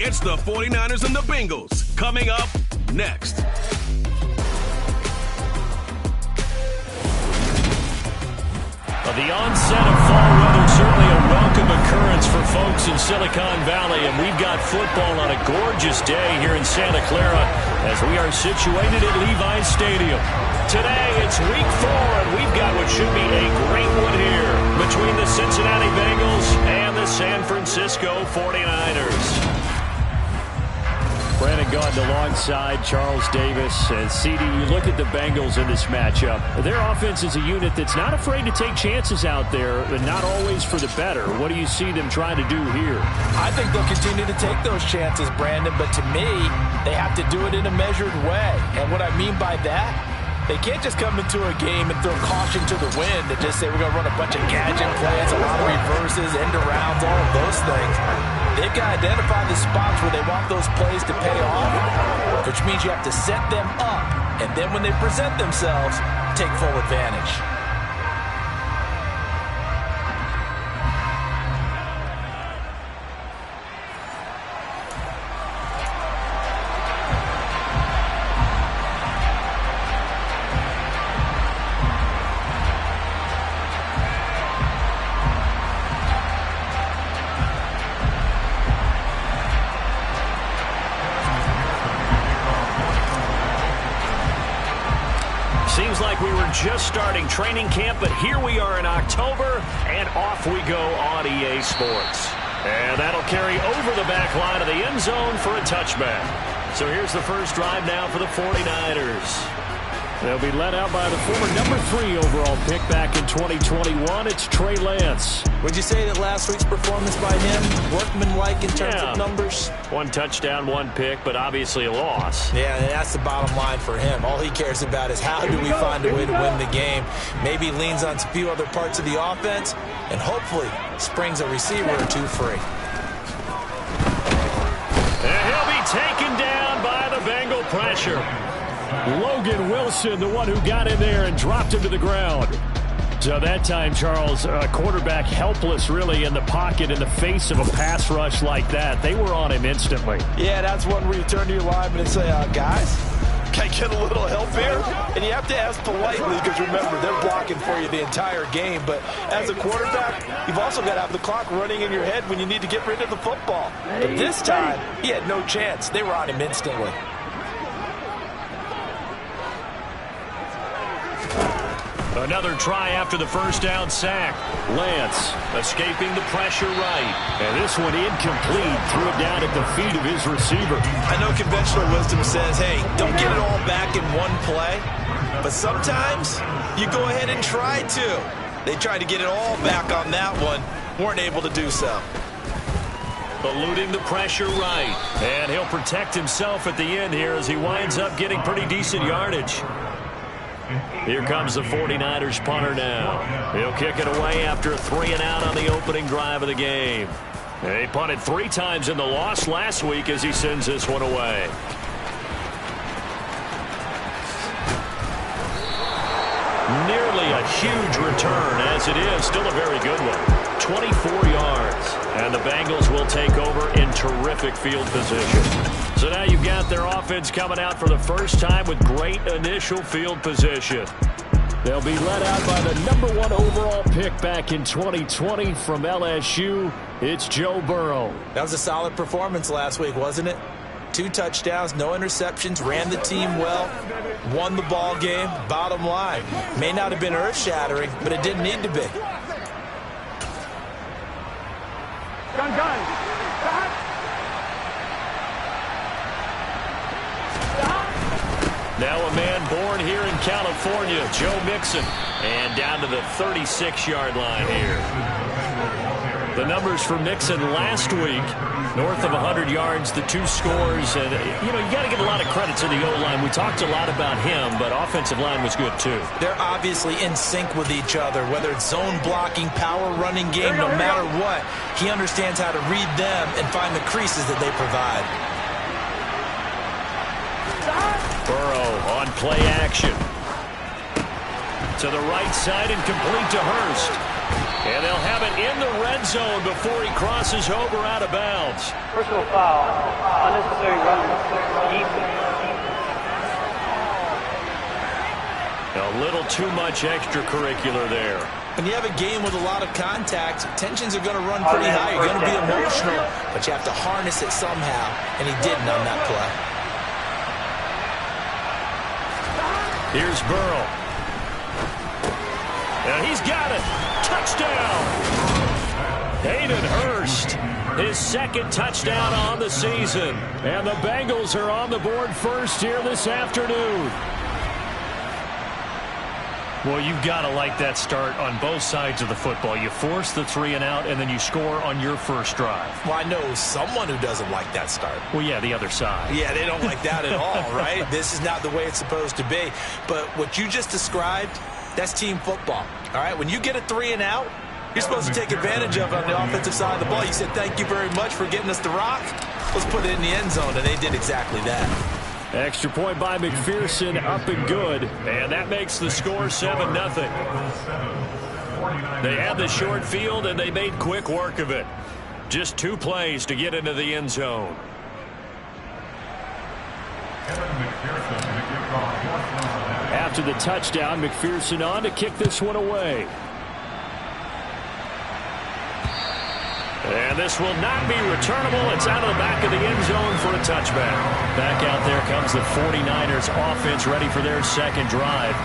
It's the 49ers and the Bengals coming up next. The onset of fall weather certainly a welcome occurrence for folks in Silicon Valley, and we've got football on a gorgeous day here in Santa Clara as we are situated at Levi's Stadium. Today it's week 4, and we've got what should be a great one here between the Cincinnati Bengals and the San Francisco 49ers. Brandon Gaudin alongside Charles Davis. And CD, you look at the Bengals in this matchup. Their offense is a unit that's not afraid to take chances out there, but not always for the better. What do you see them trying to do here? I think they'll continue to take those chances, Brandon, but to me, they have to do it in a measured way. And what I mean by that, they can't just come into a game and throw caution to the wind and just say we're going to run a bunch of gadget plays, a lot of reverses, end arounds, all of those things. They've got to identify the spots where they want those plays to pay off, which means you have to set them up, and then when they present themselves, take full advantage. Seems like we were just starting training camp, but here we are in October, and off we go on EA Sports. And that'll carry over the back line of the end zone for a touchback. So here's the first drive now for the 49ers. They'll be led out by the former number 3 overall pick back in 2021. It's Trey Lance. Would you say that last week's performance by him, workmanlike in terms of numbers? 1 touchdown, 1 pick, but obviously a loss. Yeah, and that's the bottom line for him. All he cares about is how do we find a way to win the game. Maybe leans on a few other parts of the offense, and hopefully springs a receiver or 2 free. And he'll be taken down by the Bengal pressure. Logan Wilson, the one who got in there and dropped him to the ground. So that time, Charles, quarterback helpless really in the pocket in the face of a pass rush like that. They were on him instantly. Yeah, that's one where you turn to your lineman and say, guys, can I get a little help here? And you have to ask politely because, remember, they're blocking for you the entire game. But as a quarterback, you've also got to have the clock running in your head when you need to get rid of the football. But this time, he had no chance. They were on him instantly. Another try after the first down sack. Lance escaping the pressure right. And this one incomplete. Threw it down at the feet of his receiver. I know conventional wisdom says, hey, don't get it all back in one play. But sometimes you go ahead and try to. They tried to get it all back on that one. Weren't able to do so. Eluding the pressure right. And he'll protect himself at the end here as he winds up getting pretty decent yardage. Here comes the 49ers punter now. He'll kick it away after a 3-and-out on the opening drive of the game. He punted 3 times in the loss last week as he sends this one away. Nearly a huge return, as it is still a very good one. 24 yards, and the Bengals will take over in terrific field position. So now you've got their offense coming out for the first time with great initial field position. They'll be led out by the number 1 overall pick back in 2020 from LSU. It's Joe Burrow. That was a solid performance last week, wasn't it? 2 touchdowns, no interceptions, ran the team well, won the ball game. Bottom line, may not have been earth-shattering, but it didn't need to be. Gun. Now a man born here in California, Joe Mixon, and down to the 36-yard line here. The numbers for Mixon last week, north of 100 yards, the 2 scores, and you got to give a lot of credit to the O-line. We talked a lot about him, but offensive line was good too. They're obviously in sync with each other, whether it's zone blocking, power running game, no matter what. He understands how to read them and find the creases that they provide. Burrow on play action. To the right side and complete to Hurst. And they'll have it in the red zone before he crosses over out of bounds. Personal foul, unnecessary running. A little too much extracurricular there. When you have a game with a lot of contact, tensions are going to run pretty high. You're going to be emotional, but you have to harness it somehow, and he didn't on that play. Here's Burrow. And he's got it. Touchdown. Hayden Hurst, his second touchdown on the season. And the Bengals are on the board first here this afternoon. Well, you've got to like that start on both sides of the football. You force the 3 and out, and then you score on your first drive. Well, I know someone who doesn't like that start. Well, yeah, the other side. Yeah, they don't like that at all, right? This is not the way it's supposed to be. But what you just described, that's team football. All right, when you get a 3 and out, you're supposed to take advantage of it on the offensive side of the ball. You said, thank you very much for getting us the rock. Let's put it in the end zone, and they did exactly that. Extra point by McPherson, up and good. And that makes the score 7-0. They had the short field, and they made quick work of it. Just 2 plays to get into the end zone. After the touchdown, McPherson on to kick this one away. And this will not be returnable. It's out of the back of the end zone for a touchback. Back out there comes the 49ers offense ready for their second drive.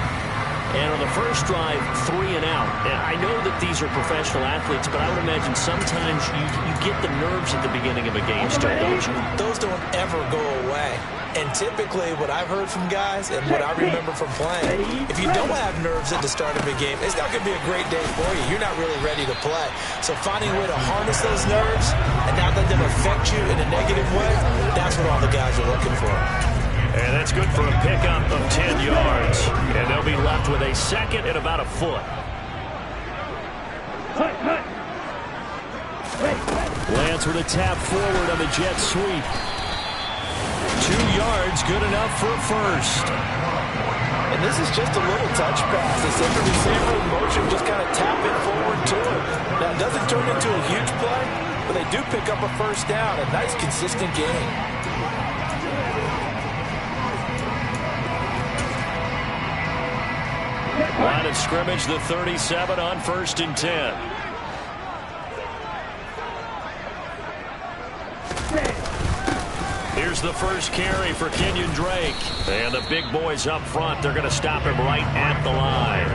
And on the first drive, 3 and out. And I know that these are professional athletes, but I would imagine sometimes you get the nerves at the beginning of a game still, don't you? Those don't ever go away. And typically what I've heard from guys and what I remember from playing, if you don't have nerves at the start of a game, it's not going to be a great day for you. You're not really ready to play. So finding a way to harness those nerves and not let them affect you in a negative way, that's what all the guys are looking for. And that's good for a pickup of 10 yards. And they'll be left with a second and about a foot. Lance with a tap forward on the jet sweep. 2 yards, good enough for a first. And this is just a little touch pass. They send the receiver in motion, just kind of tap it forward to him. Now, it doesn't turn into a huge play, but they do pick up a first down. A nice, consistent game. Line of scrimmage, the 37 on 1st and 10. Here's the first carry for Kenyon Drake. And the big boys up front, they're going to stop him right at the line.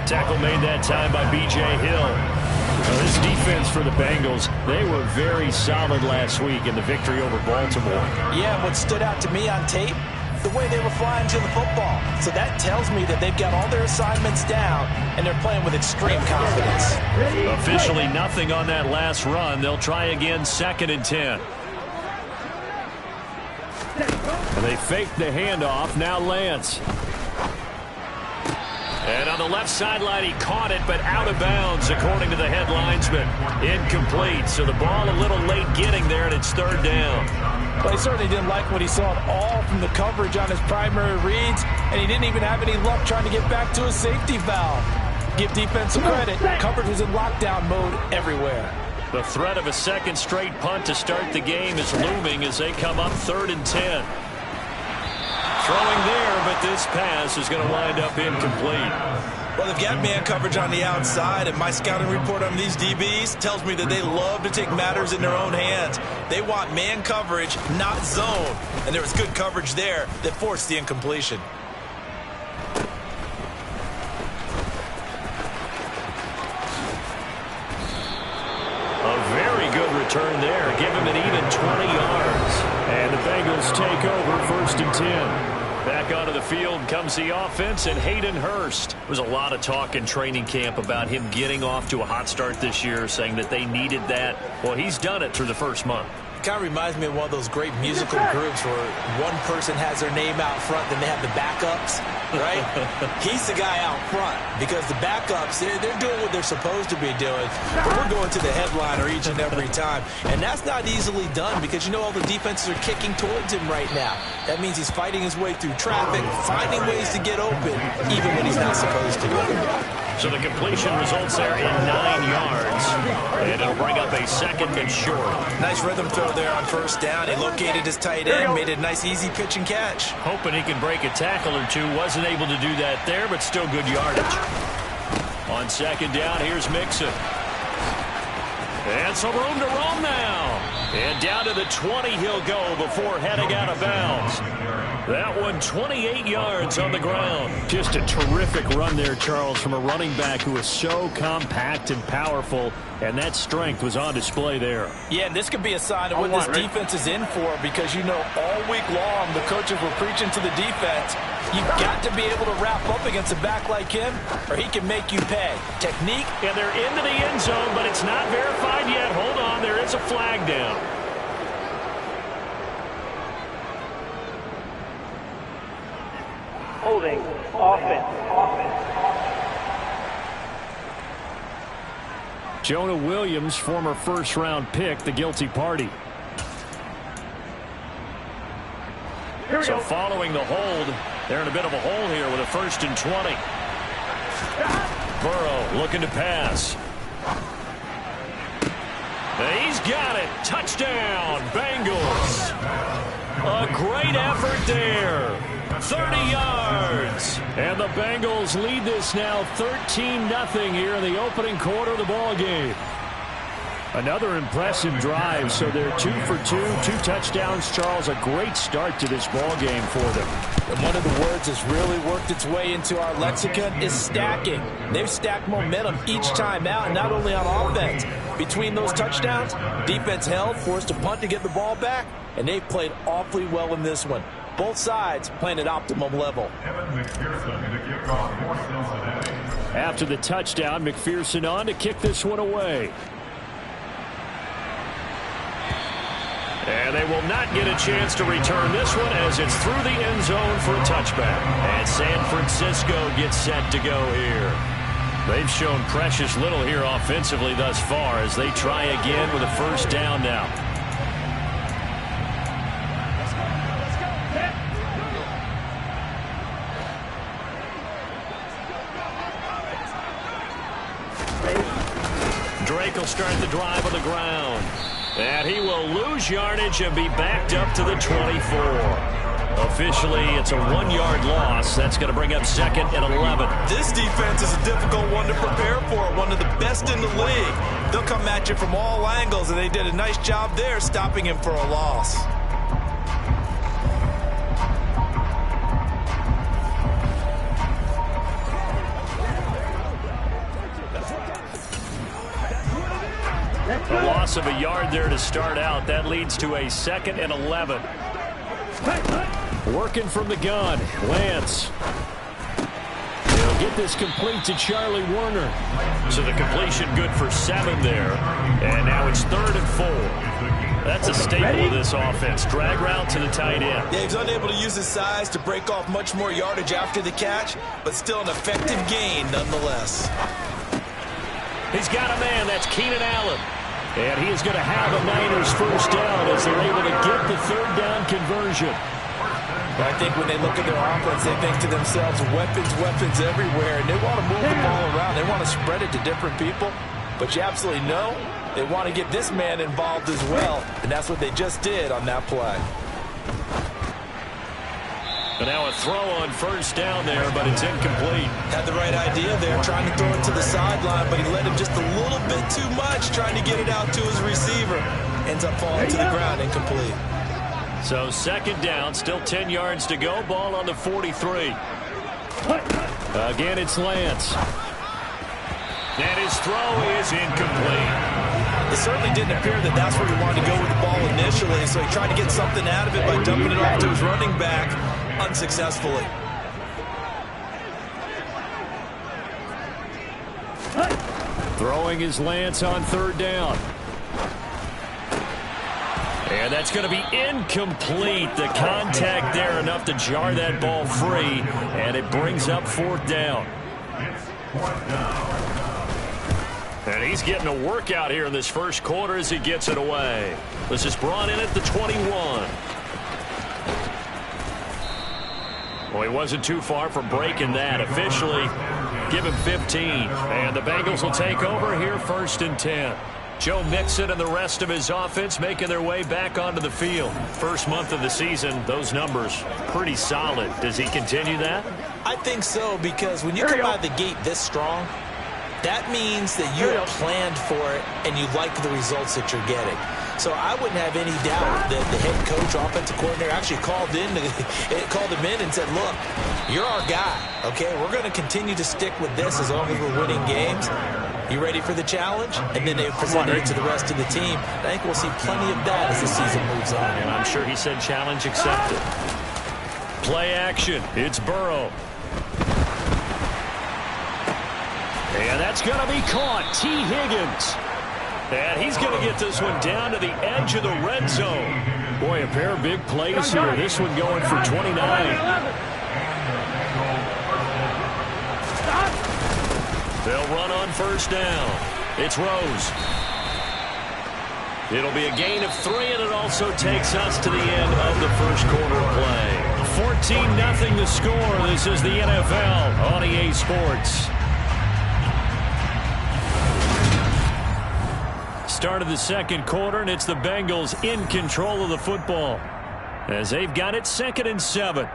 Tackle made that time by B.J. Hill. Now, this defense for the Bengals, they were very solid last week in the victory over Baltimore. Yeah, what stood out to me on tape, the way they were flying to the football. So that tells me that they've got all their assignments down, and they're playing with extreme confidence. Officially nothing on that last run. They'll try again 2nd and 10. And they faked the handoff. Now Lance. And on the left sideline, he caught it, but out of bounds, according to the head linesman. Incomplete. So the ball a little late getting there, and it's 3rd down. But he certainly didn't like what he saw at all from the coverage on his primary reads, and he didn't even have any luck trying to get back to his safety valve. Give defense some credit. Coverage was in lockdown mode everywhere. The threat of a second straight punt to start the game is looming as they come up 3rd and 10. Throwing there, but this pass is going to wind up incomplete. Well, they've got man coverage on the outside, and my scouting report on these DBs tells me that they love to take matters in their own hands. They want man coverage, not zone. And there was good coverage there that forced the incompletion. A very good return there. Give him an even 20 yards. And the Bengals take over 1st and 10. Back onto the field comes the offense and Hayden Hurst. There was a lot of talk in training camp about him getting off to a hot start this year, saying that they needed that. Well, he's done it through the first month. Kind of reminds me of one of those great musical groups where one person has their name out front, then they have the backups, right? He's the guy out front because the backups, they're doing what they're supposed to be doing, but we're going to the headliner each and every time. And that's not easily done because, you know, all the defenses are kicking towards him right now. That means he's fighting his way through traffic, finding ways to get open, even when he's not supposed to. So the completion results there in 9 yards. And it'll bring up a second and short. Nice rhythm throw there on first down. He located his tight end, made it a nice easy pitch and catch. Hoping he can break a tackle or two. Wasn't able to do that there, but still good yardage. On second down, here's Mixon. And some room to roam now. And down to the 20 he'll go before heading out of bounds. That one 28 yards on the ground. Just a terrific run there, Charles, from a running back who is so compact and powerful, and that strength was on display there. Yeah, and this could be a sign of what this defense is in for, because you know all week long the coaches were preaching to the defense, you've got to be able to wrap up against a back like him or he can make you pay. Technique. And they're into the end zone, but it's not verified yet. Hold on, there is a flag down. Holding. Offense. Jonah Williams, former first-round pick, the guilty party. So following the hold, they're in a bit of a hole here with a 1st and 20. Burrow looking to pass. He's got it. Touchdown, Bengals. A great effort there. 30 yards. And the Bengals lead this now 13-0 here in the opening quarter of the ball game. Another impressive drive, so they're 2 for 2, 2 touchdowns. Charles, a great start to this ball game for them. And one of the words that's really worked its way into our lexicon is stacking. They've stacked momentum each time out, not only on offense. Between those touchdowns, defense held, forced a punt to get the ball back, and they've played awfully well in this one. Both sides playing at optimum level. After the touchdown, McPherson on to kick this one away. And they will not get a chance to return this one as it's through the end zone for a touchback. And San Francisco gets set to go here. They've shown precious little here offensively thus far as they try again with a first down now. Drake will start the drive on the ground. And he will lose yardage and be backed up to the 24. Officially, it's a 1-yard loss. That's going to bring up 2nd and 11. This defense is a difficult one to prepare for, one of the best in the league. They'll come at you from all angles, and they did a nice job there stopping him for a loss. A loss of a yard there to start out. That leads to a 2nd and 11. Working from the gun, Lance. He'll get this complete to Charlie Warner. So the completion good for 7 there. And now it's 3rd and 4. That's a staple of this offense. Drag route to the tight end. Yeah, he's unable to use his size to break off much more yardage after the catch, but still an effective gain nonetheless. He's got a man. That's Keenan Allen. And he is going to have a Niners first down as they're able to get the 3rd down conversion. I think when they look at their offense, they think to themselves, weapons, weapons everywhere. And they want to move the ball around. They want to spread it to different people. But you absolutely know they want to get this man involved as well. And that's what they just did on that play. And now a throw on first down there, but it's incomplete. Had the right idea there, trying to throw it to the sideline, but he let him just a little bit too much, trying to get it out to his receiver. Ends up falling to the ground, incomplete. So 2nd down, still 10 yards to go. Ball on the 43. Again, it's Lance. And his throw is incomplete. It certainly didn't appear that that's where he wanted to go with the ball initially, so he tried to get something out of it by dumping it off to his running back unsuccessfully. Throwing is Lance on 3rd down. And that's going to be incomplete. The contact there enough to jar that ball free, and it brings up 4th down. And he's getting a workout here in this first quarter as he gets it away. This is brought in at the 21. Well, he wasn't too far from breaking that. Officially Give him 15. And the Bengals will take over here 1st and 10. Joe Mixon and the rest of his offense making their way back onto the field. First month of the season, those numbers pretty solid. Does he continue that? I think so, because when you come out of the gate this strong, that means that you have planned for it and you like the results that you're getting. So I wouldn't have any doubt that the head coach, offensive coordinator, actually called him in and said, look, you're our guy, okay? We're going to continue to stick with this as long as we're winning games. You ready for the challenge? And then they presented it to the rest of the team. I think we'll see plenty of that as the season moves on. And I'm sure he said challenge accepted. Play action. It's Burrow. And that's going to be caught. T. Higgins. And he's going to get this one down to the edge of the red zone. Boy, a pair of big plays here. This one going for 29. They'll run on 1st down. It's Rose. It'll be a gain of 3, and it also takes us to the end of the first quarter of play. 14-0 the score. This is the NFL on EA Sports. Start of the second quarter, and it's the Bengals in control of the football as they've got it 2nd and 7.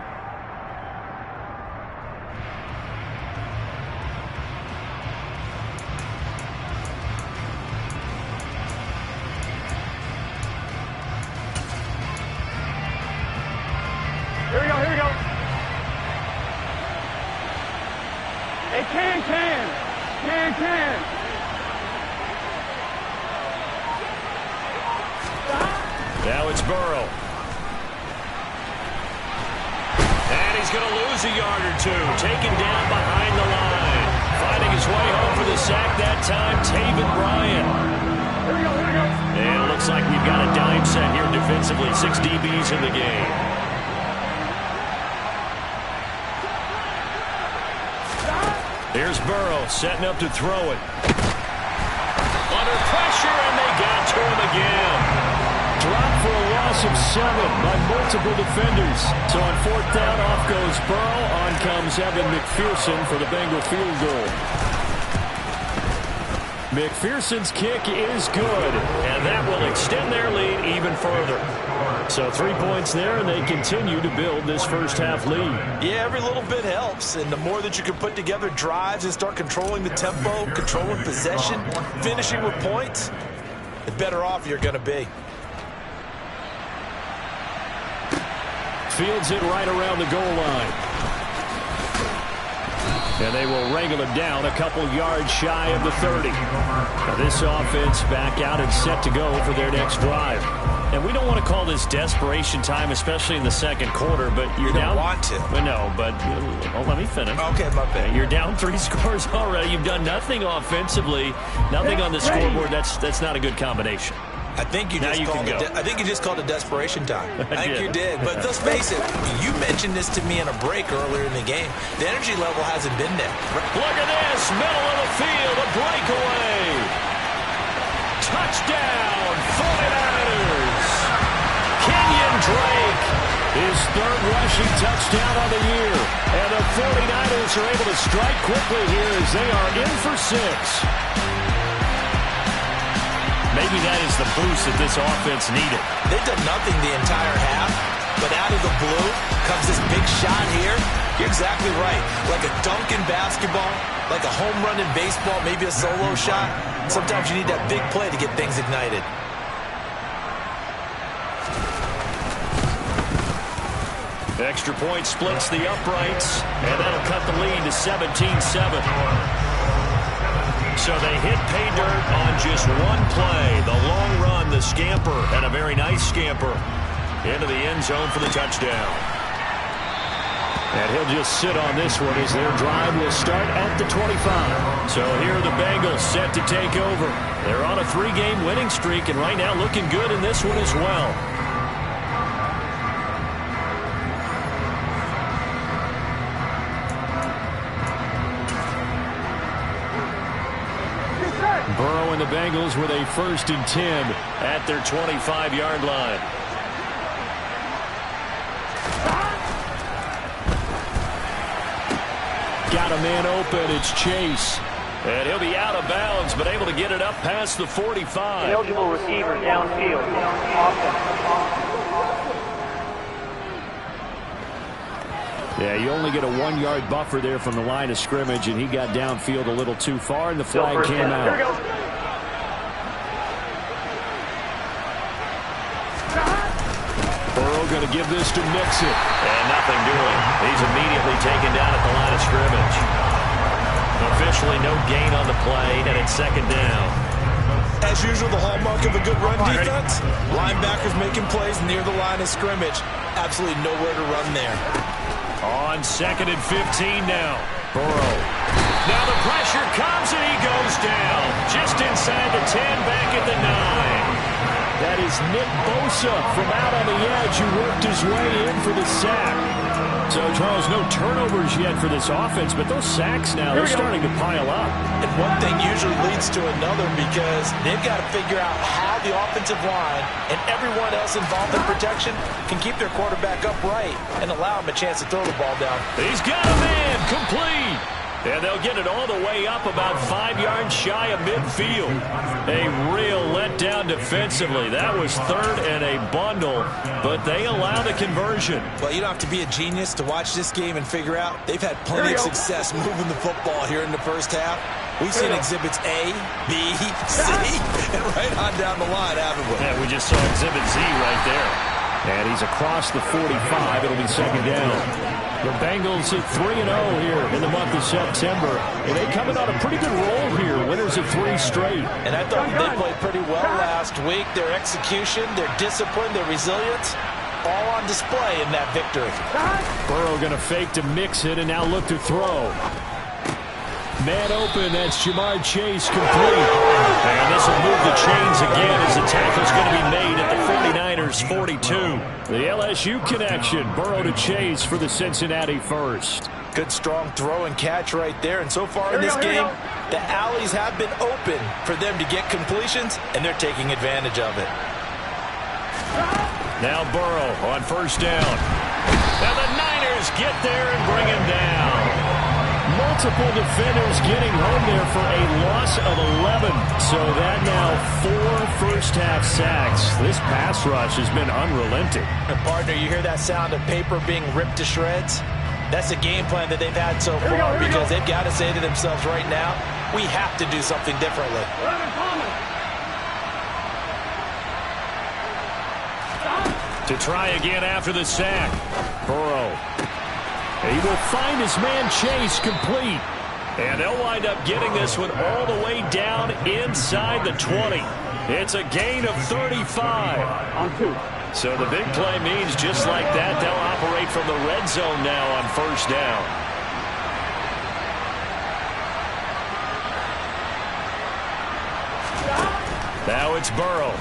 Here we go. Hey, can. Now it's Burrow. And he's going to lose a yard or two. Taken down behind the line. Finding his way home for the sack that time, Taven Bryan. Here we go. And it looks like we've got a dime set here defensively. 6 DBs in the game. Here's Burrow setting up to throw it. Under pressure, and they got to him again. Dropped for a loss of 7 by multiple defenders. So on 4th down, off goes Burrow. On comes Evan McPherson for the Bengal field goal. McPherson's kick is good, and that will extend their lead even further. So 3 points there, and they continue to build this first half lead. Yeah, every little bit helps, and the more that you can put together drives and start controlling the tempo, controlling possession, finishing with points, the better off you're going to be. Fields it right around the goal line. And they will wrangle him down a couple yards shy of the 30. Now this offense back out and set to go for their next drive. And we don't want to call this desperation time, especially in the second quarter, but you're down. You don't want to. Well, no, but let me finish. Okay, my bad. You're down 3 scores already. You've done nothing offensively, nothing on the scoreboard. That's not a good combination. I think you just called it desperation time. I think you did. But let's face it, you mentioned this to me in a break earlier in the game. The energy level hasn't been there. Look at this, middle of the field, a breakaway. Touchdown, 49ers. Kenyon Drake, his 3rd rushing touchdown on the year. And the 49ers are able to strike quickly here as they are in for 6. Maybe that is the boost that this offense needed. They've done nothing the entire half, but out of the blue comes this big shot here. You're exactly right. Like a dunk in basketball, like a home run in baseball, maybe a solo shot. Sometimes you need that big play to get things ignited. Extra point splits the uprights, and that'll cut the lead to 17-7. So they hit pay dirt on just one play. The long run, the scamper, and a very nice scamper into the end zone for the touchdown. And he'll just sit on this one as their drive will start at the 25. So here are the Bengals set to take over. They're on a 3-game winning streak, and right now looking good in this one as well. Burrow and the Bengals with a 1st and 10 at their 25-yard line. got a man open. It's Chase. And he'll be out of bounds, but able to get it up past the 45. Eligible receiver downfield. Yeah, you only get a 1-yard buffer there from the line of scrimmage, and he got downfield a little too far, and the flag came out. Burrow going to give this to Mixon. And nothing doing. He's immediately taken down at the line of scrimmage. Officially no gain on the play, and it's second down. As usual, the hallmark of a good run defense, linebackers making plays near the line of scrimmage. Absolutely nowhere to run there. On 2nd and 15 now. Burrow. Now the pressure comes, and he goes down. Just inside the 10, back at the 9. That is Nick Bosa from out on the edge who worked his way in for the sack. So, Charles, no turnovers yet for this offense, but those sacks now, they're starting to pile up. And one thing usually leads to another because they've got to figure out how the offensive line and everyone else involved in protection can keep their quarterback upright and allow him a chance to throw the ball down. He's got a man complete. And they'll get it all the way up about 5 yards shy of midfield. A real letdown defensively. That was 3rd and a bundle, but they allow the conversion. Well, you don't have to be a genius to watch this game and figure out they've had plenty of success moving the football here in the first half. We've seen exhibits A, B, C, and right on down the line, haven't we? Yeah, we just saw exhibit Z right there. And he's across the 45. It'll be second down. The Bengals at 3-0 here in the month of September. And they coming on a pretty good roll here. Winners of 3 straight. And I thought they played pretty well last week. Their execution, their discipline, their resilience, all on display in that victory. Burrow going to fake to mix it and now look to throw. Man open, that's Jamar Chase complete. And this will move the chains again as the tackle's going to be made at the 49ers 42. The LSU connection, Burrow to Chase for the Cincinnati first. Good strong throw and catch right there. And so far in this game, the alleys have been open for them to get completions, and they're taking advantage of it. Now Burrow on first down. Now the Niners get there and bring him down. Multiple defenders getting home there for a loss of 11. So that now 4 first-half sacks. This pass rush has been unrelenting. And partner, you hear that sound of paper being ripped to shreds? That's a game plan that they've had so far because they've got to say to themselves right now, we have to do something differently. To try again after the sack. Burrow. He will find his man Chase complete. And they'll wind up getting this one all the way down inside the 20. It's a gain of 35. On 2. So the big play means just like that, they'll operate from the red zone now on first down. Now it's Burrow.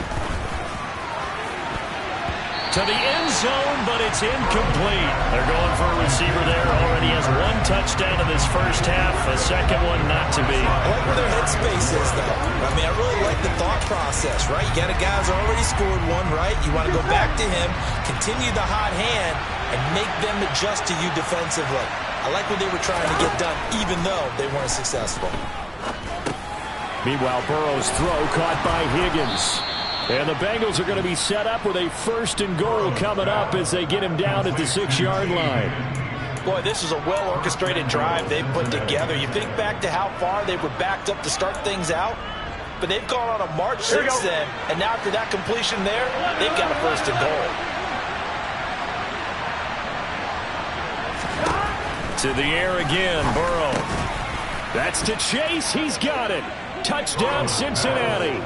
To the end zone, but it's incomplete. They're going for a receiver there. Already has 1 touchdown in this first half. A second one not to be. I like where their headspace is, though. I mean, I really like the thought process, right? You got a guy who's already scored 1, right? You want to go back to him, continue the hot hand, and make them adjust to you defensively. I like what they were trying to get done, even though they weren't successful. Meanwhile, Burrow's throw caught by Higgins. And the Bengals are going to be set up with a 1st and goal coming up as they get him down at the 6-yard line. Boy, this is a well-orchestrated drive they've put together. You think back to how far they were backed up to start things out, but they've gone on a march since then, and now after that completion there, they've got a 1st and goal. To the air again, Burrow. That's to Chase. He's got it. Touchdown, Cincinnati.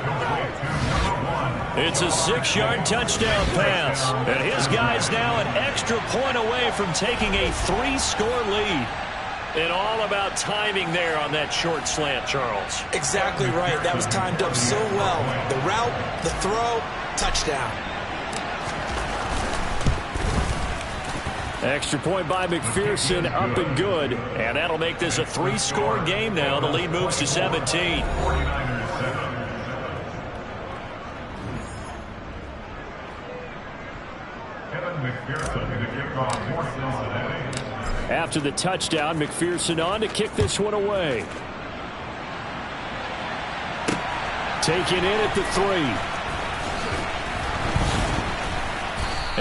It's a 6-yard touchdown pass. And his guy's now an extra point away from taking a 3-score lead. And all about timing there on that short slant, Charles. Exactly right. That was timed up so well. The route, the throw, touchdown. Extra point by McPherson, up and good. And that'll make this a 3-score game now. The lead moves to 17. After the touchdown, McPherson on to kick this one away. Taken in at the 3.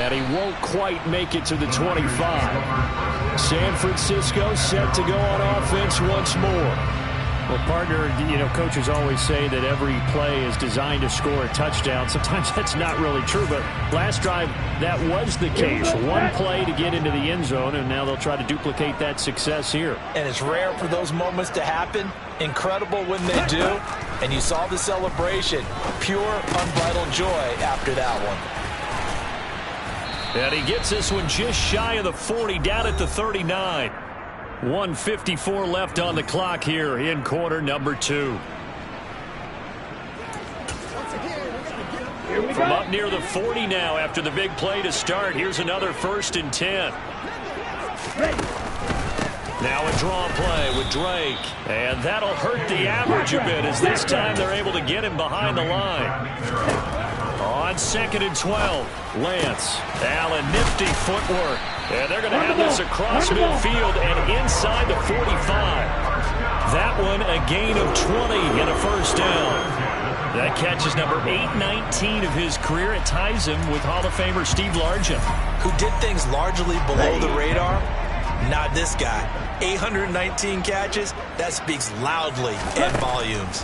And he won't quite make it to the 25. San Francisco set to go on offense once more. Well, partner, coaches always say that every play is designed to score a touchdown. Sometimes that's not really true, but last drive, that was the case. One play to get into the end zone, and now they'll try to duplicate that success here. And it's rare for those moments to happen. Incredible when they do. And you saw the celebration. Pure, unbridled joy after that one. And he gets this one just shy of the 40, down at the 39. 1:54 left on the clock here in quarter number 2. From up near the 40 now after the big play to start. Here's another 1st and 10. Now a draw play with Drake. And that'll hurt the average a bit as this time they're able to get him behind the line. On 2nd and 12, Lance. Allen, nifty footwork. And they're going to have this across midfield and inside the 45. That one a gain of 20 and a 1st down. That catch is number 819 of his career. It ties him with Hall of Famer Steve Largent, who did things largely below the radar. Not this guy. 819 catches, that speaks loudly in volumes.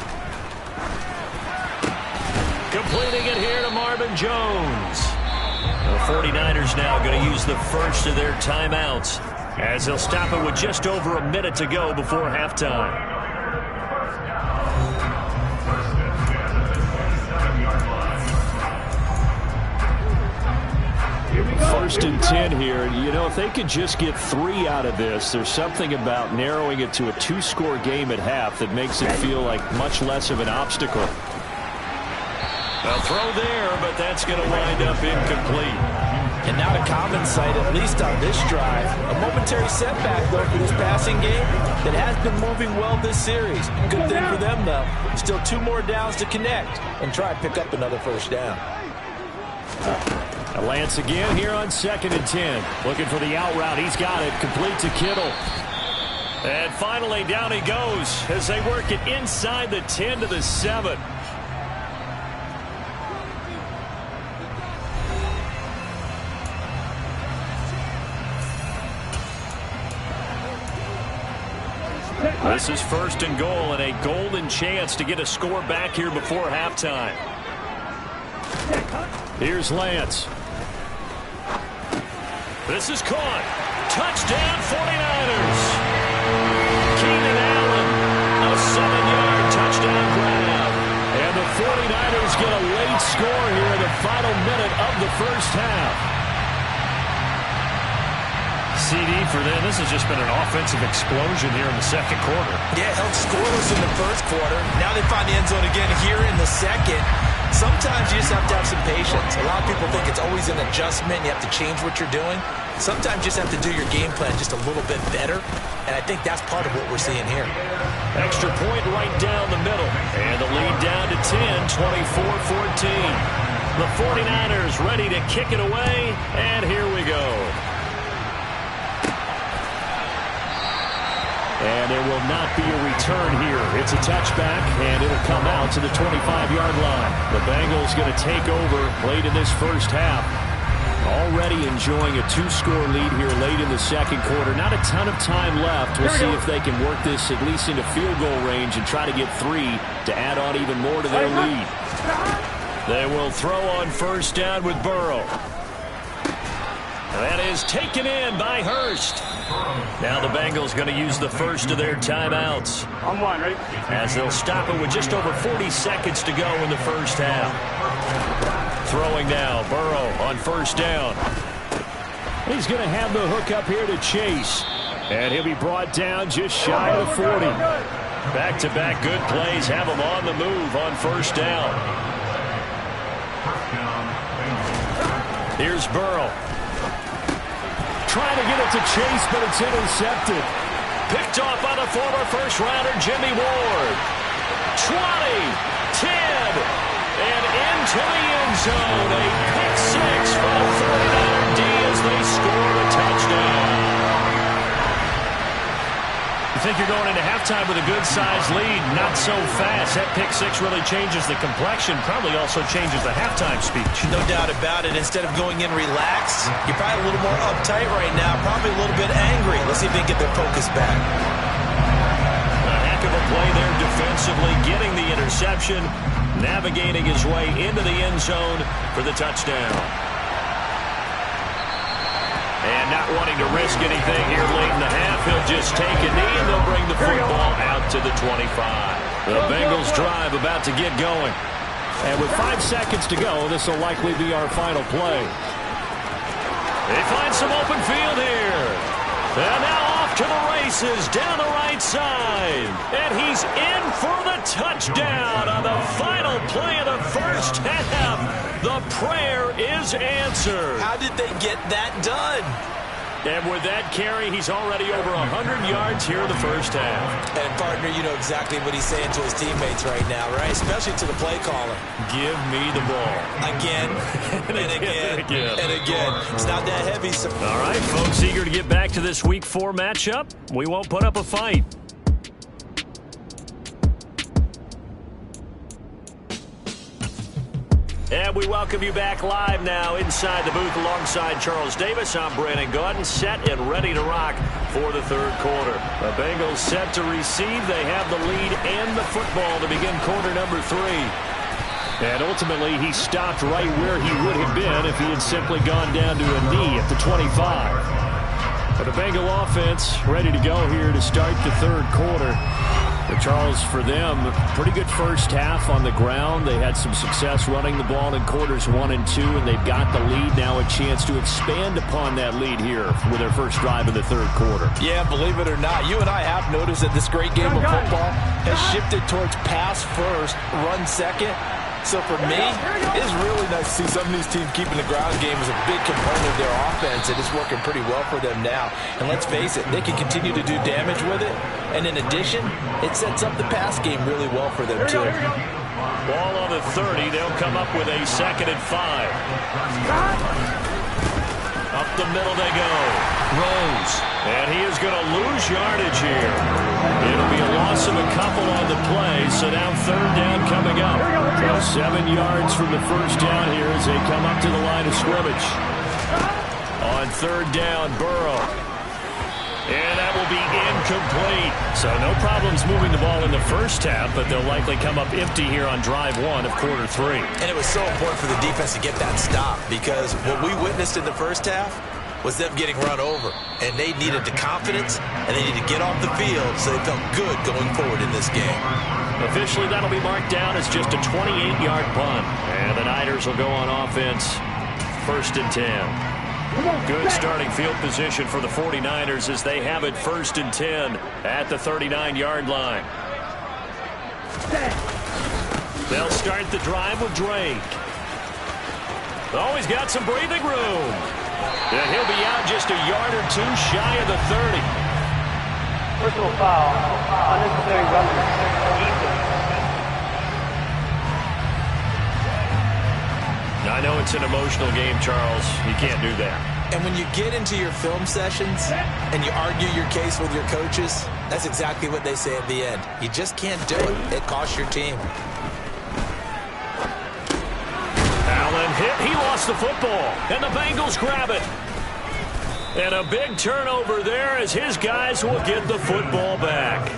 Completing it here to Marvin Jones. The 49ers now going to use the first of their timeouts as they'll stop it with just over a minute to go before halftime. First and 10 here. If they could just get 3 out of this, there's something about narrowing it to a 2-score game at half that makes it feel like much less of an obstacle. A throw there, but that's going to wind up incomplete. And not a common sight, at least on this drive. A momentary setback, though, for this passing game that has been moving well this series. Good thing for them, though. Still 2 more downs to connect and try and pick up another 1st down. Lance again here on 2nd and 10. Looking for the out route. He's got it. Complete to Kittle. And finally, down he goes as they work it inside the 10 to the 7. This is 1st and goal and a golden chance to get a score back here before halftime. Here's Lance. This is caught. Touchdown 49ers. Keenan Allen, a 7-yard touchdown grab. And the 49ers get a late score here in the final minute of the 1st half. CD for them. This has just been an offensive explosion here in the 2nd quarter. Yeah, held scoreless in the 1st quarter. Now they find the end zone again here in the 2nd. Sometimes you just have to have some patience. A lot of people think it's always an adjustment. You have to change what you're doing. Sometimes you just have to do your game plan just a little bit better. And I think that's part of what we're seeing here. Extra point right down the middle. And the lead down to 10, 24-14. The 49ers ready to kick it away. And here we go. And there will not be a return here. It's a touchback, and it'll come out to the 25-yard line. The Bengals going to take over late in this 1st half. Already enjoying a 2-score lead here late in the 2nd quarter. Not a ton of time left. We'll see if they can work this at least into field goal range and try to get 3 to add on even more to their lead. They will throw on 1st down with Burrow. That is taken in by Hurst. Now the Bengals going to use the first of their timeouts. On 1, ready? As they'll stop it with just over 40 seconds to go in the 1st half. Throwing now, Burrow on 1st down. He's going to have the hook up here to Chase. And he'll be brought down just shy of the 40. Back-to-back good plays have him on the move on 1st down. Here's Burrow. Trying to get it to Chase, but it's intercepted. Picked off by the former 1st-rounder, Jimmy Ward. 20, 10, and into the end zone. A pick 6 for the 49er like you're going into halftime with a good-sized lead. Not so fast. That pick six really changes the complexion. Probably also changes the halftime speech. No doubt about it. Instead of going in relaxed, you're probably a little more uptight right now. Probably a little bit angry. Let's see if they can get their focus back. A heck of a play there defensively, getting the interception, navigating his way into the end zone for the touchdown. And not wanting to risk anything here late in the half, he'll just take a knee and they'll bring the football out to the 25. The Bengals drive about to get going. And with 5 seconds to go, this will likely be our final play. They find some open field here. And now off to the races down the right side. And he's in for the touchdown on the final play of the first half. The prayer is answered. How did they get that done? And with that carry, he's already over 100 yards here in the first half. And, partner, you know exactly what he's saying to his teammates right now, right? Especially to the play caller. Give me the ball. Again, and again, and again. It's not that heavy. So all right, folks, eager to get back to this Week 4 matchup. We won't put up a fight. And we welcome you back live now inside the booth alongside Charles Davis. I'm Brandon Gaudin, set and ready to rock for the third quarter. The Bengals set to receive. They have the lead and the football to begin quarter number 3. And ultimately, he stopped right where he would have been if he had simply gone down to a knee at the 25. But the Bengal offense ready to go here to start the third quarter. But Charles, for them, pretty good first half on the ground. They had some success running the ball in quarters 1 and 2, and they've got the lead now, a chance to expand upon that lead here with their first drive in the third quarter. Yeah, believe it or not, you and I have noticed that this great game of football has shifted towards pass first, run second. So for me, it's really nice to see some of these teams keeping the ground game as a big component of their offense, and it's working pretty well for them now. And let's face it, they can continue to do damage with it. And in addition, it sets up the pass game really well for them, too. Ball on the 30. They'll come up with a 2nd and 5. Up the middle they go. Rose. And he is going to lose yardage here. It'll be a loss of a couple on the play, so now third down coming up. So 7 yards from the first down here as they come up to the line of scrimmage. On third down, Burrow. And that will be incomplete. So no problems moving the ball in the first half, but they'll likely come up empty here on drive 1 of quarter 3. And it was so important for the defense to get that stop, because what we witnessed in the first half was them getting run over. And they needed the confidence, and they needed to get off the field so they felt good going forward in this game. Officially, that'll be marked down as just a 28-yard punt. And the Niners will go on offense, 1st and 10. Good starting field position for the 49ers as they have it 1st and 10 at the 39-yard line. They'll start the drive with Drake. Oh, he's got some breathing room. And he'll be out just a yard or 2 shy of the 30. Personal foul, unnecessary roughness. I know it's an emotional game, Charles. You can't do that. And when you get into your film sessions and you argue your case with your coaches, that's exactly what they say at the end. You just can't do it. It costs your team. Allen hit. He lost the football. And the Bengals grab it. And a big turnover there as his guys will get the football back.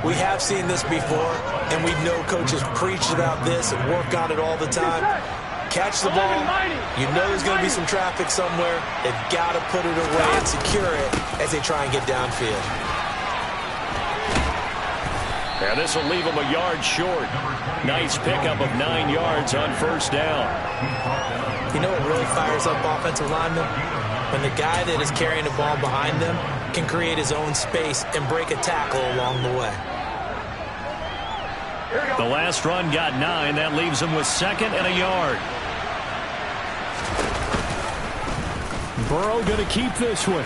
We have seen this before, and we know coaches preach about this and work on it all the time. Catch the ball. You know there's going to be some traffic somewhere. They've got to put it away and secure it as they try and get downfield. And this will leave them a yard short. Nice pickup of 9 yards on first down. You know what really fires up offensive linemen? When the guy that is carrying the ball behind them can create his own space and break a tackle along the way. The last run got 9. That leaves him with 2nd and a yard. Burrow going to keep this one.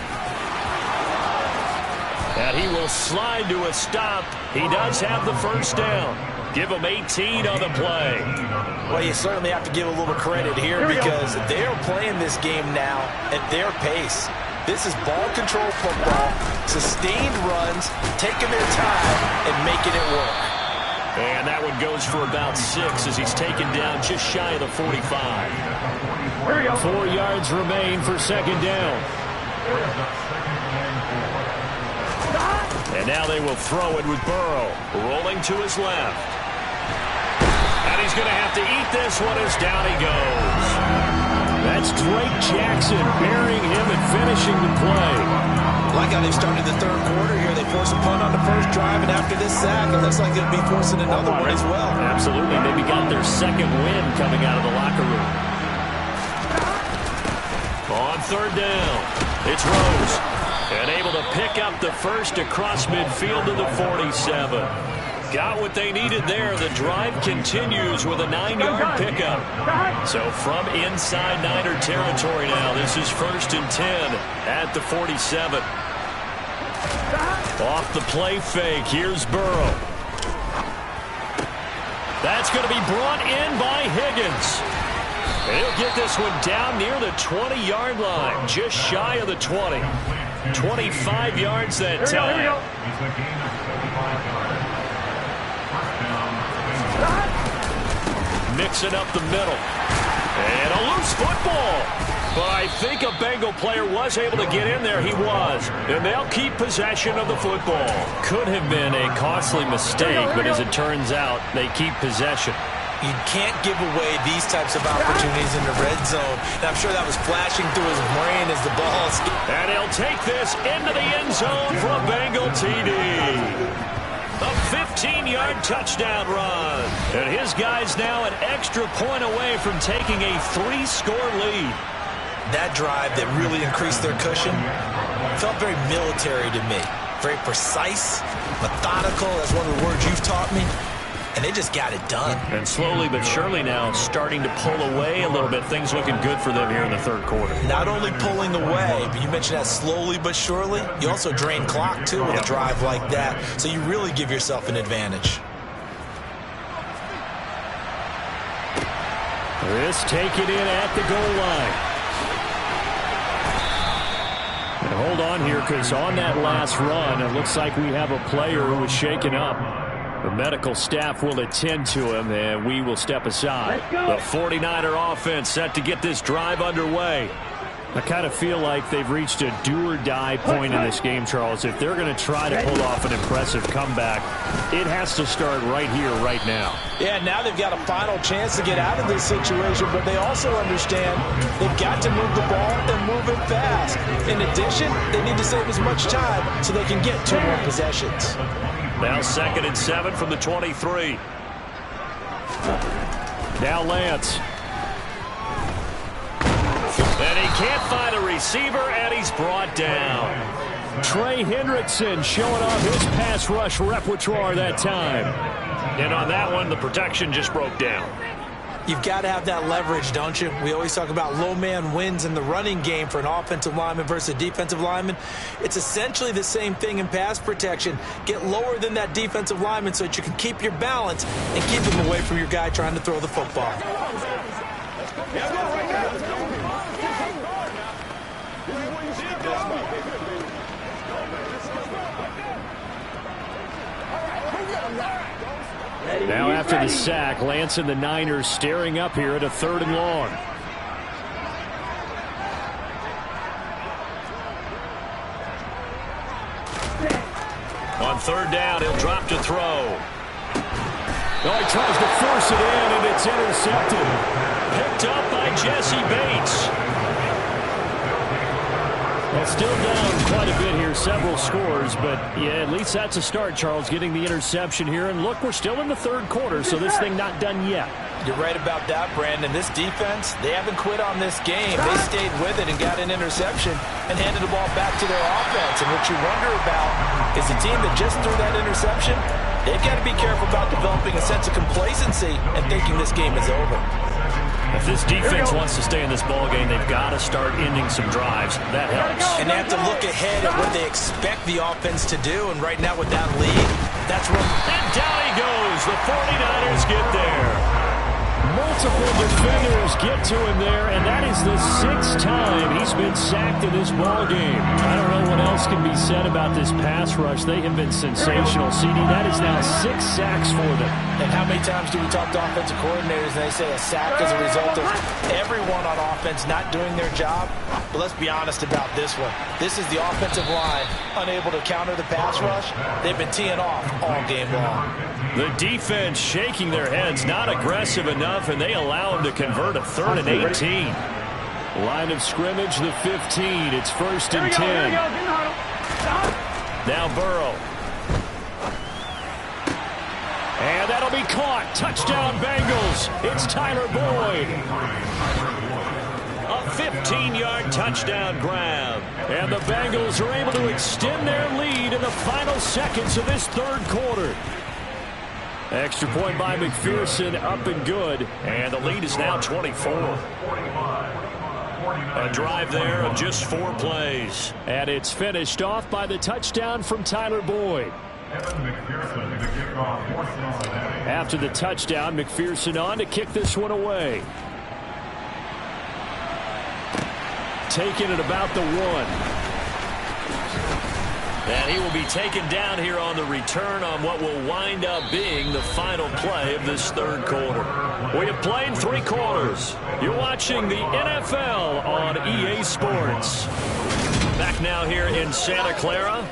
And he will slide to a stop. He does have the first down. Give him 18 on the play. Well, you certainly have to give a little credit here because they're playing this game now at their pace. This is ball control football, sustained runs, taking their time, and making it work. And that one goes for about 6 as he's taken down just shy of the 45. 4 yards remain for second down. And now they will throw it with Burrow, rolling to his left. And he's going to have to eat this one as down he goes. That's Drake Jackson burying him and finishing the play. Like how they've started the third quarter here. They force a punt on the first drive, and after this sack, it looks like they'll be forcing another one as well. Absolutely. Maybe got their second win coming out of the locker room. On third down, it's Rose. And able to pick up the first across midfield to the 47. Got what they needed there. The drive continues with a 9-yard pickup. So from inside Niner territory now, this is 1st and 10 at the 47. Off the play fake, here's Burrow. That's going to be brought in by Higgins. And he'll get this one down near the 20-yard line, just shy of the 20. 25 yards that time. Mixing up the middle. And a loose football. But I think a Bengal player was able to get in there. He was. And they'll keep possession of the football. Could have been a costly mistake, but as it turns out, they keep possession. You can't give away these types of opportunities in the red zone. And I'm sure that was flashing through his brain as the ball escaped. And he'll take this into the end zone for a Bengal TD. A 15-yard touchdown run. And his guy's now an extra point away from taking a 3-score lead. That drive that really increased their cushion felt very military to me. Very precise, methodical. That's one of the words you've taught me. And they just got it done. And slowly but surely now starting to pull away a little bit. Things looking good for them here in the third quarter. Not only pulling away, but you mentioned that slowly but surely. You also drain clock, too, with a drive like that. So you really give yourself an advantage. This taken in at the goal line. And hold on here, because on that last run, it looks like we have a player who was shaken up. The medical staff will attend to him, and we will step aside. The 49er offense set to get this drive underway. I kind of feel like they've reached a do-or-die point in this game, Charles. If they're going to try to pull off an impressive comeback, it has to start right here, right now. Yeah, now they've got a final chance to get out of this situation, but they also understand they've got to move the ball and move it fast. In addition, they need to save as much time so they can get 2 more possessions. Now 2nd and 7 from the 23. Now Lance. And he can't find a receiver, and he's brought down. Trey Hendrickson showing off his pass rush repertoire that time. And on that one, the protection just broke down. You've got to have that leverage, don't you? We always talk about low man wins in the running game for an offensive lineman versus a defensive lineman. It's essentially the same thing in pass protection. Get lower than that defensive lineman so that you can keep your balance and keep him away from your guy trying to throw the football. Now after the sack, Lance and the Niners staring up here at a 3rd and long. On 3rd down, he'll drop to throw. Oh, he tries to force it in, and it's intercepted. Picked up by Jesse Bates. Well, still down quite a bit here, several scores, but yeah, at least that's a start, Charles, getting the interception here. And look, we're still in the 3rd quarter, so this thing not done yet. You're right about that, Brandon. This defense, they haven't quit on this game. They stayed with it and got an interception and handed the ball back to their offense. And what you wonder about is the team that just threw that interception, they've got to be careful about developing a sense of complacency and thinking this game is over. If this defense wants to stay in this ballgame, they've got to start ending some drives. That helps. And they have to look ahead at what they expect the offense to do. And right now with that lead, that's where... And down he goes. The 49ers get there. Multiple defenders get to him there, and that is the 6th time he's been sacked in this ball game. I don't know what else can be said about this pass rush. They have been sensational. CD, that is now 6 sacks for them. And how many times do we talk to offensive coordinators and they say a sack is a result of everyone on offense not doing their job? But let's be honest about this one. This is the offensive line unable to counter the pass rush. They've been teeing off all game long. The defense shaking their heads, not aggressive enough, and they allow him to convert a 3rd and 18. Line of scrimmage, the 15. It's 1st and 10. Now Burrow. And that'll be caught. Touchdown, Bengals. It's Tyler Boyd. A 15-yard touchdown grab. And the Bengals are able to extend their lead in the final seconds of this 3rd quarter. Extra point by McPherson, up and good. And the lead is now 24. A drive there of just 4 plays. And it's finished off by the touchdown from Tyler Boyd. After the touchdown, McPherson on to kick this one away. Taking it about the 1. And he will be taken down here on the return on what will wind up being the final play of this 3rd quarter. We have played 3 quarters. You're watching the NFL on EA Sports. Back now here in Santa Clara.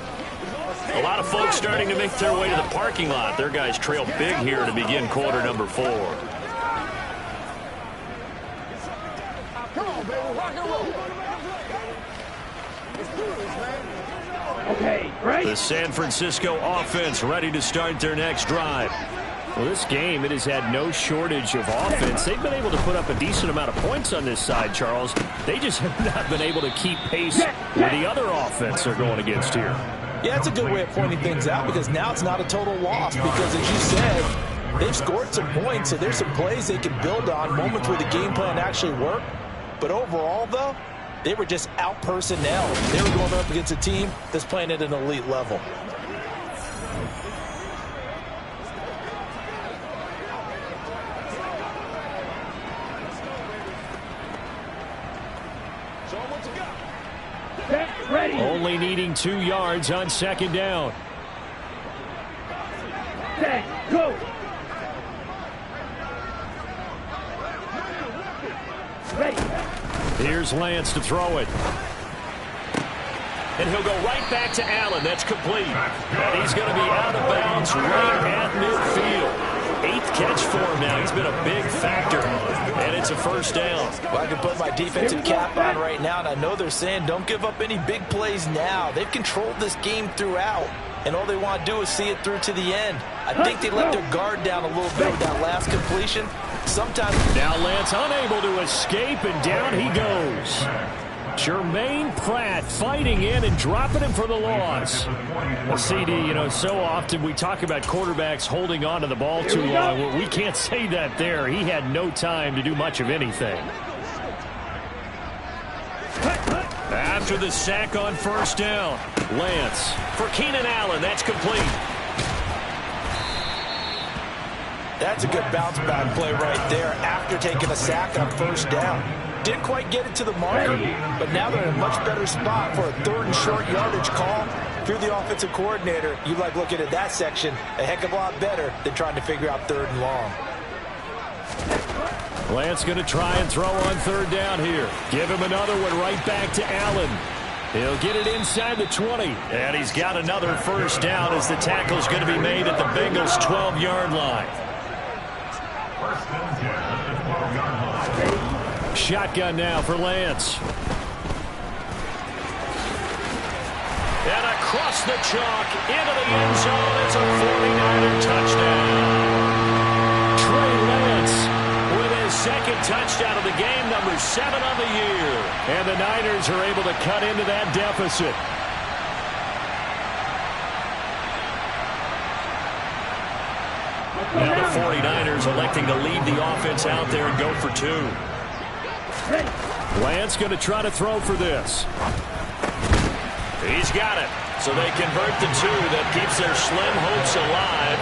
A lot of folks starting to make their way to the parking lot. Their guys trail big here to begin quarter number 4. Come on, baby. Rock and roll. Okay, great. The San Francisco offense ready to start their next drive. Well, this game, it has had no shortage of offense. They've been able to put up a decent amount of points on this side, Charles. They just have not been able to keep pace with the other offense they're going against here. Yeah, it's a good way of pointing things out because now it's not a total loss because, as you said, they've scored some points, so there's some plays they can build on, moments where the game plan actually worked. But overall, though, they were just out-personnel. They were going up against a team that's playing at an elite level. Ready. Only needing 2 yards on 2nd down. Set, go. Ready. Here's Lance to throw it. And he'll go right back to Allen. That's complete. And he's going to be out of bounds right at midfield. 8th catch for him now. He's been a big factor. And it's a 1st down. Well, I can put my defensive cap on right now, and I know they're saying don't give up any big plays now. They've controlled this game throughout, and all they want to do is see it through to the end. I think they let their guard down a little bit with that last completion. Sometimes. Now Lance unable to escape, and down he goes. Jermaine Pratt fighting in and dropping him for the loss. Well, CD, you know, so often we talk about quarterbacks holding on to the ball too long. Well, we can't say that there. He had no time to do much of anything. After the sack on 1st down, Lance. for Keenan Allen, that's complete. That's a good bounce-back play right there after taking a sack on 1st down. Didn't quite get it to the marker, but now they're in a much better spot for a 3rd and short yardage call. If you're the offensive coordinator, you like looking at that section a heck of a lot better than trying to figure out 3rd and long. Lance going to try and throw on 3rd down here. Give him another one right back to Allen. He'll get it inside the 20. And he's got another 1st down as the tackle's going to be made at the Bengals' 12-yard line. Shotgun now for Lance. And across the chalk into the end zone. It's a 49er touchdown. Trey Lance With his 2nd touchdown of the game, number 7 on the year. And the Niners are able to cut into that deficit. Now the 49ers electing to leave the offense out there and go for 2. Lance going to try to throw for this. He's got it. So they convert the 2. That keeps their slim hopes alive.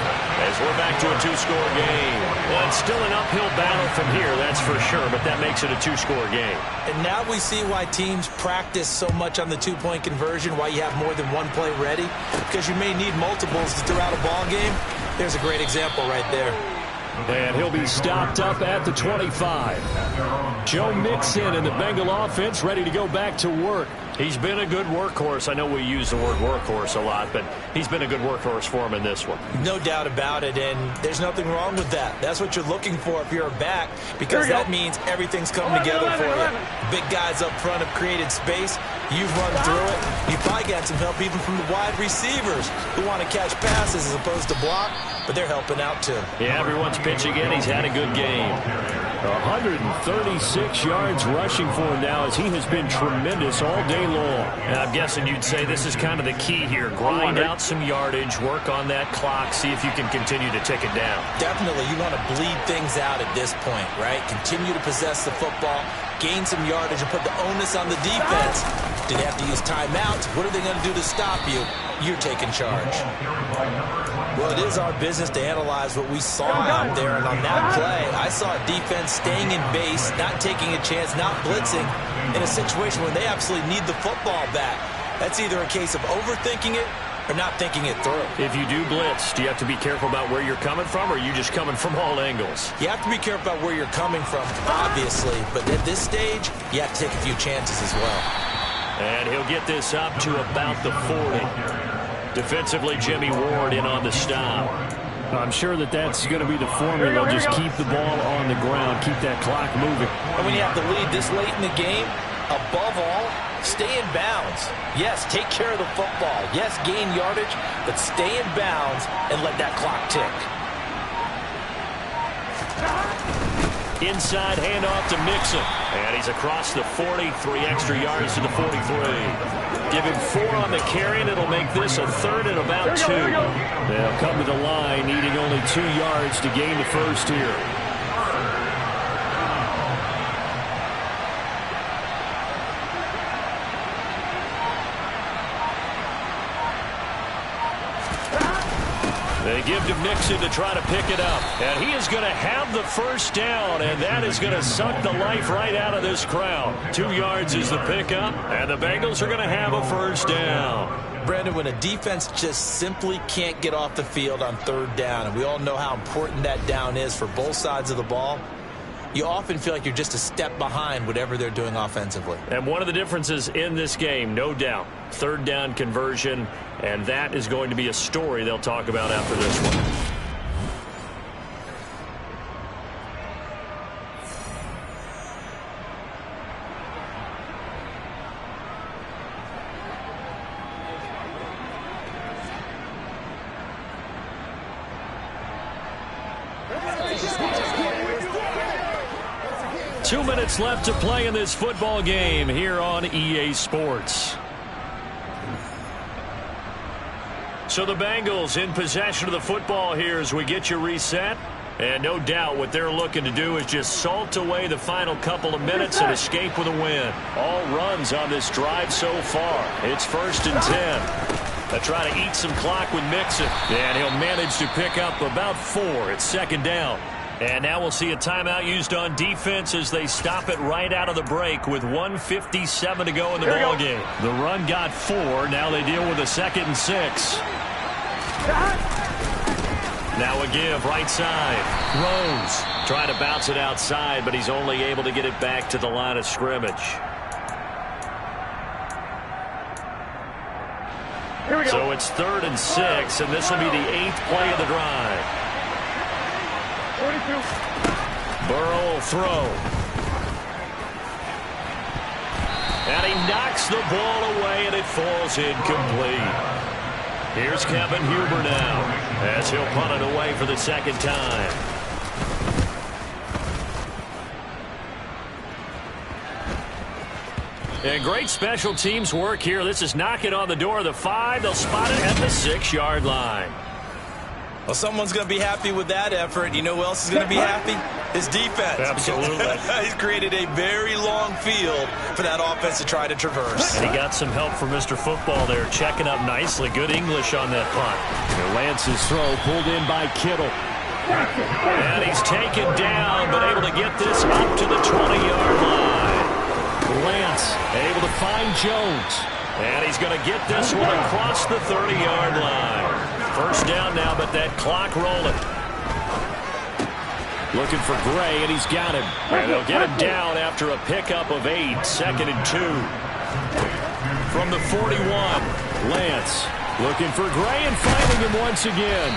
as we're back to a two-score game. Well, it's still an uphill battle from here, that's for sure, but that makes it a two-score game. And now we see why teams practice so much on the two-point conversion, why you have more than one play ready, because you may need multiples to throw out a ball game. There's a great example right there. And he'll be stopped up at the 25. Joe Mixon and the Bengal offense ready to go back to work. He's been a good workhorse. I know we use the word workhorse a lot, but he's been a good workhorse for him in this one. No doubt about it, and there's nothing wrong with that. That's what you're looking for if you're a back, because that means everything's coming together for you. Big guys up front have created space. You've run through it. You probably got some help even from the wide receivers who want to catch passes as opposed to block, but they're helping out too. Yeah, everyone's pitching in. He's had a good game. 136 yards rushing for him now as he has been tremendous all day long. And I'm guessing you'd say this is kind of the key here. Grind out some yardage, work on that clock, see if you can continue to tick it down. Definitely, you want to bleed things out at this point, right? Continue to possess the football, gain some yardage, and put the onus on the defense. Do they have to use timeouts? What are they going to do to stop you? You're taking charge. Well, it is our business to analyze what we saw out there, and on that play, I saw a defense staying in base, not taking a chance, not blitzing, in a situation where they absolutely need the football back. That's either a case of overthinking it or not thinking it through. If you do blitz, do you have to be careful about where you're coming from, or are you just coming from all angles? You have to be careful about where you're coming from, obviously, but at this stage, you have to take a few chances as well. And he'll get this up to about the 40. Defensively, Jimmy Ward in on the stop. I'm sure that's going to be the formula. Just keep the ball on the ground, keep that clock moving. And when you have to lead this late in the game, above all, stay in bounds. Yes, take care of the football. Yes, gain yardage, but stay in bounds and let that clock tick. Inside handoff to Mixon. And he's across the 40, 3 extra yards to the 43. Give him 4 on the carry, and it'll make this a third and about 2. They'll come to the line, needing only 2 yards to gain the first here. They give to Mixon to try to pick it up. And he is going to have the first down, and that is going to suck the life right out of this crowd. 2 yards is the pickup, and the Bengals are going to have a first down. Brandon, when a defense just simply can't get off the field on third down, and we all know how important that down is for both sides of the ball, you often feel like you're just a step behind whatever they're doing offensively. And one of the differences in this game, no doubt, third down conversion, and that is going to be a story they'll talk about after this one. Two minutes left to play in this football game here on EA Sports. So the Bengals in possession of the football here as we get you reset. And no doubt what they're looking to do is just salt away the final couple of minutes and escape with a win. All runs on this drive so far. It's 1st and 10. They'll try to eat some clock with Mixon. And he'll manage to pick up about 4. It's 2nd down. And now we'll see a timeout used on defense as they stop it right out of the break with 1:57 to go in the ball game. The run got 4. Now they deal with a 2nd and 6. Now a give right side. Rose trying to bounce it outside, but he's only able to get it back to the line of scrimmage. So it's 3rd and 6, and this will be the 8th play of the drive. Burrow will throw. And he knocks the ball away, and it falls incomplete. Here's Kevin Huber now as he'll punt it away for the 2nd time. And great special teams work here. This is knocking on the door of the 5. They'll spot it at the 6-yard line. Well, someone's going to be happy with that effort. You know who else is going to be happy? His defense. Absolutely. He's created a very long field for that offense to try to traverse. And he got some help from Mr. Football there, checking up nicely. Good English on that punt. And Lance's throw pulled in by Kittle. And he's taken down, but able to get this up to the 20-yard line. Lance able to find Jones. And he's going to get this one across the 30-yard line. First down now, but that clock rolling. Looking for Gray, and he's got him. And they'll get him down after a pickup of 8. 2nd and 2. From the 41. Lance looking for Gray and finding him once again.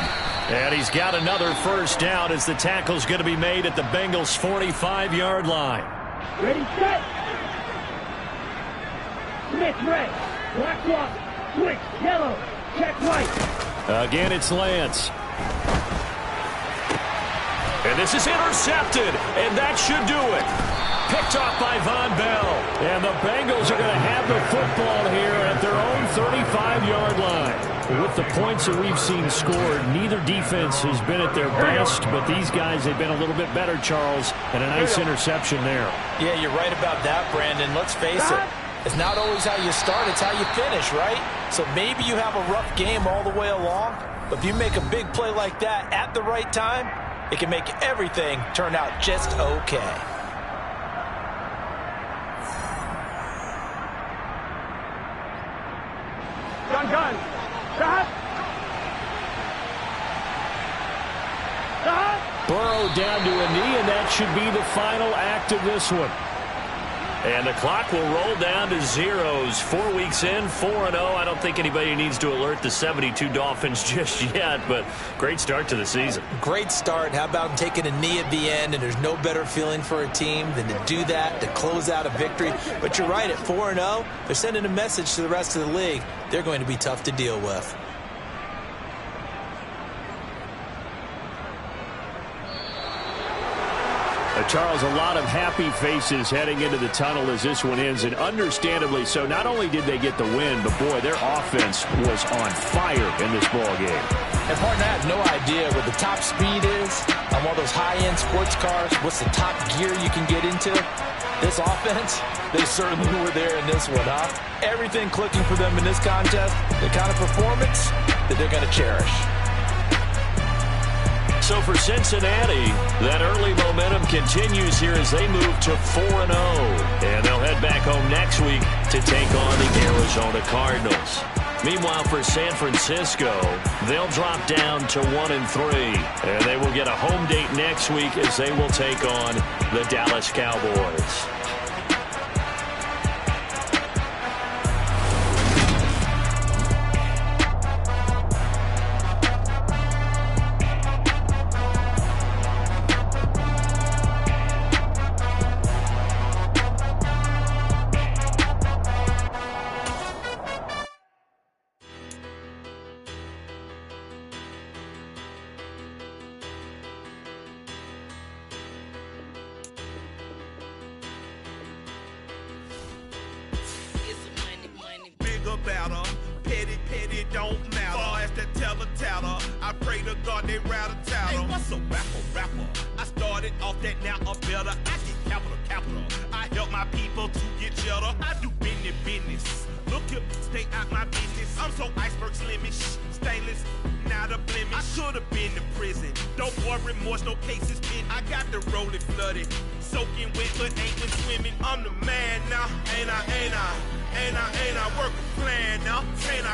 And he's got another first down as the tackle's going to be made at the Bengals' 45-yard line. Ready, set. Smith, red. Black block. Switch, yellow. Check white. Again, it's Lance. And this is intercepted, and that should do it. Picked off by Von Bell. And the Bengals are going to have the football here at their own 35-yard line. With the points that we've seen scored, neither defense has been at their best, but these guys have been a little bit better, Charles, and a nice interception there. Yeah, you're right about that, Brandon. Let's face it. It's not always how you start, it's how you finish, right? So maybe you have a rough game all the way along, but if you make a big play like that at the right time, it can make everything turn out just okay. Gun. Stop. Stop. Burrow down to a knee, and that should be the final act of this one. And the clock will roll down to zeros. 4 weeks in, 4-0. I don't think anybody needs to alert the 72 Dolphins just yet, but great start to the season. Great start. How about taking a knee at the end, and there's no better feeling for a team than to do that, to close out a victory. But you're right, at 4-0, they're sending a message to the rest of the league. They're going to be tough to deal with. Charles, a lot of happy faces heading into the tunnel as this one ends, and understandably so. Not only did they get the win, but boy, their offense was on fire in this ball game. And partner, I have no idea what the top speed is on one of those high-end sports cars. What's the top gear you can get into? This offense, they certainly were there in this one, huh? Everything clicking for them in this contest, the kind of performance that they're going to cherish. So for Cincinnati, that early momentum continues here as they move to 4-0. And they'll head back home next week to take on the Arizona Cardinals. Meanwhile, for San Francisco, they'll drop down to 1-3. And they will get a home date next week as they will take on the Dallas Cowboys. Better, petty don't matter. Far as the teller, I pray to God they rattle tattle. Hey, what's a rapper? I started off that, now I'm better. I get capital. I help my people to get cheddar. I do business. Look here, stay out my business. I'm so iceberg slimish, stainless, not a blemish. I could have been to prison. Don't worry, remorse, no cases pinned. I got the rolling flooded, soaking wet, but ain't been swimming. I'm the man now, ain't I? Work a plan now, can't I?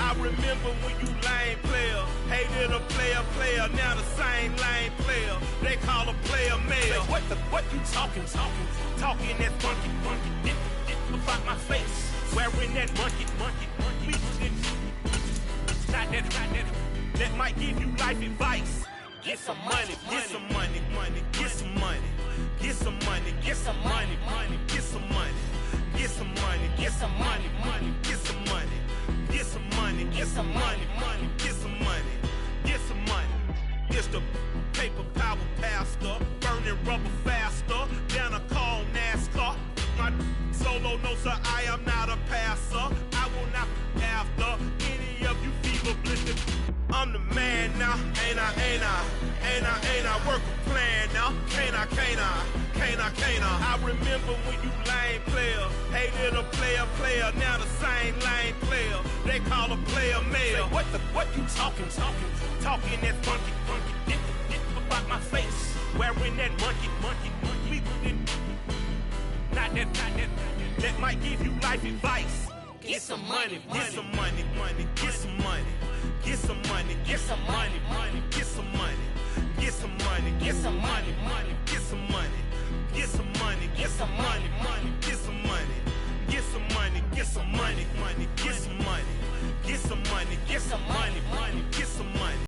I remember when you lame player, hated a player, now the same lame player. They call a player mayor. What you talking that funky, about my face, wearing that monkey. Not that, that might give you life advice. Get some money, get some money, get some money, get some money, get some money, get some money. Get some money, get some money, get some money, get some money, get some money, get some money, get some money. It's the paper power pastor, burning rubber faster than a call NASCAR. My solo, no sir, I am not a passer. I will not be after any of you fever blistered. I'm the man now, ain't I? Ain't I work a plan now? Can't I? I remember when you lame player, hated a player, now the same lame player. They call a player mayor. What you talking that funky. About my face, wearing that monkey. We didn't. Not that. That might give you life advice. Get some money. Get some money. Get some money. Get some money. Get some money. Get some money. Get some money. Get some money. Get some money. Get some money. Get some money. Get some money.